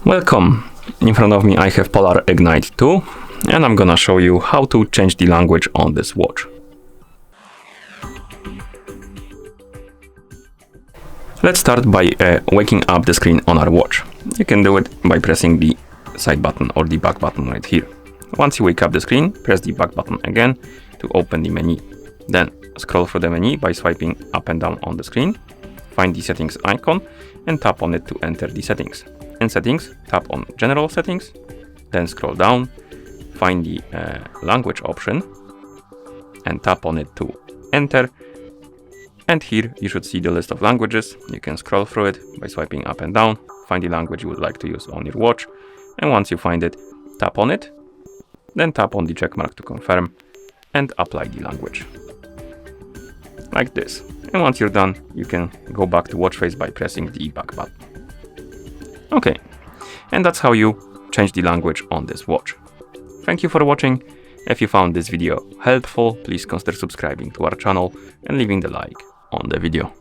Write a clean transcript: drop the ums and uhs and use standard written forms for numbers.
Welcome! In front of me I have Polar Ignite 2 and I'm gonna show you how to change the language on this watch. Let's start by waking up the screen on our watch. You can do it by pressing the side button or the back button right here. Once you wake up the screen, press the back button again to open the menu. Then scroll through the menu by swiping up and down on the screen. Find the settings icon and tap on it to enter the settings. In settings, tap on general settings, then scroll down, find the language option and tap on it to enter. And here you should see the list of languages. You can scroll through it by swiping up and down, find the language you would like to use on your watch, and once you find it, tap on it, then tap on the check mark to confirm and apply the language. Like this. And once you're done, you can go back to watch face by pressing the back button. Okay, and that's how you change the language on this watch. Thank you for watching. If you found this video helpful, please consider subscribing to our channel and leaving the like on the video.